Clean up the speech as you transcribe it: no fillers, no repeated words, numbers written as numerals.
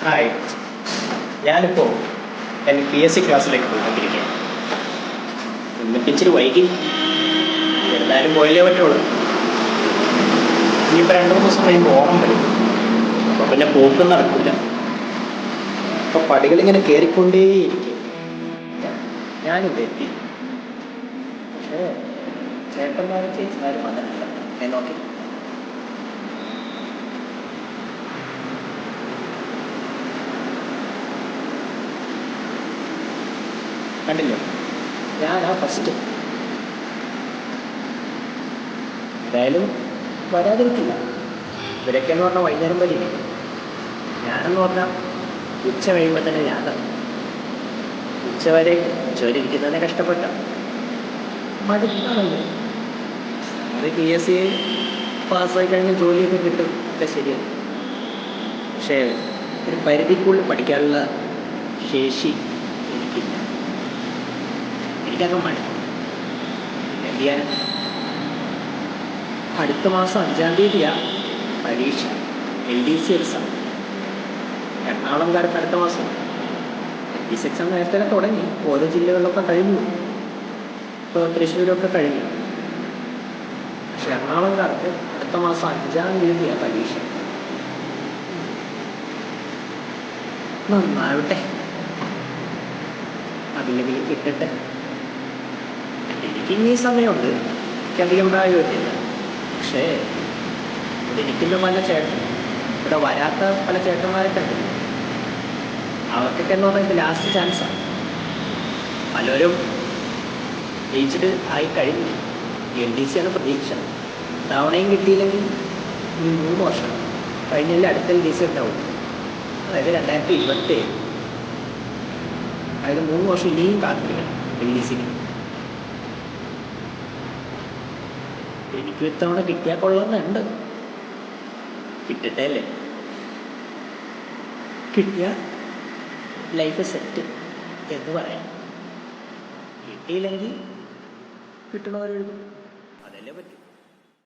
Hi, ഞാനിപ്പോൾ എൻ്റെ PSC ക്ലാസ്സിലേക്ക് പോയിക്കൊണ്ടിരിക്കുകയാണ്. ഇന്നിപ്പോൾ ഇച്ചിരി വൈകി, എന്തായാലും പോയല്ലേ പറ്റുള്ളൂ. ഇനിയിപ്പോൾ 2-3 ദിവസം കഴിയുമ്പോൾ ഓണം വരും, അപ്പോൾ പിന്നെ പോക്കും നടക്കില്ല. അപ്പോൾ പടികളിങ്ങനെ കയറിക്കൊണ്ടേയിരിക്കും. ഞാനിവിടെ എത്തി. പക്ഷേ ചേട്ടന്മാരും ചേച്ചിമാരും വന്നിട്ടില്ല. ഞാൻ നോക്കി. കണ്ടില്ലേ, ഞാനാ ഫസ്റ്റ്. എന്തായാലും വരാതിരിക്കില്ല. ഇവരൊക്കെ എന്ന് പറഞ്ഞാൽ വൈകുന്നേരം വരെ ഇരിക്കും. ഞാനെന്ന് പറഞ്ഞാൽ ഉച്ച കഴിയുമ്പോൾ തന്നെ ഞാൻ ഉച്ച വരെ ജോലി ഇരിക്കുന്നതിനെ കഷ്ടപ്പെട്ട മടുത്താണല്ലോ. അത് PSC പാസ്സായി കഴിഞ്ഞ് ജോലിയൊക്കെ കിട്ടും, ഒക്കെ ശരിയാണ്. പക്ഷേ ഒരു പരിധിക്കുള്ളിൽ പഠിക്കാനുള്ള ശേഷി എനിക്കില്ല. എനിക്കങ്ങ് മടുത്തു. എന്ത് ചെയ്യാൻ? അടുത്ത മാസം 5-ാം തീയതിയാണ് പരീക്ഷ, LDC എക്സാം. എറണാകുളംകാർക്ക് അടുത്ത മാസം. LDC എക്സാം നേരത്തെ തന്നെ തുടങ്ങി, ഓരോ ജില്ലകളിലൊക്കെ കഴിഞ്ഞു. ഇപ്പോൾ തൃശ്ശൂരൊക്കെ കഴിഞ്ഞു. പക്ഷെ എറണാകുളംകാർക്ക് അടുത്ത മാസം 5-ാം തീയതിയാണ് പരീക്ഷ. നന്നാവട്ടെ, അതിലെങ്കിലും കിട്ടട്ടെ. എനിക്കിനി സമയമുണ്ട്, എനിക്കധികം പ്രായമൊന്നുമില്ല. പക്ഷേ ഇവിടെ ഇരിക്കുന്ന പല ഇവിടെ വരാത്ത പല ചേട്ടന്മാരൊക്കെ ഉണ്ട്. അവർക്കൊക്കെ എന്ന് പറഞ്ഞാൽ ഇത് ലാസ്റ്റ് ചാൻസാണ്. പലരും ജയിച്ചിട്ട് ആയി കഴിഞ്ഞു. LDC ആണ് പ്രതീക്ഷ. തവണയും കിട്ടിയില്ലെങ്കിൽ 3 വർഷം കഴിഞ്ഞാൽ അടുത്ത LDC ഉണ്ടാവും. അതായത് 2027. അതായത് 3 വർഷം ഇനിയും കാത്തിരിക്കണം LDCക്ക്. എനിക്കും ഇത്തവണ കിട്ടിയാൽ കൊള്ളാമെന്നുണ്ട്. കിട്ടട്ടെ അല്ലേ? കിട്ടിയാൽ ലൈഫ് സെറ്റ് എന്ന് പറയാം. കിട്ടിയില്ലെങ്കിൽ കിട്ടണവരെഴുതും, അതല്ലേ പറ്റും.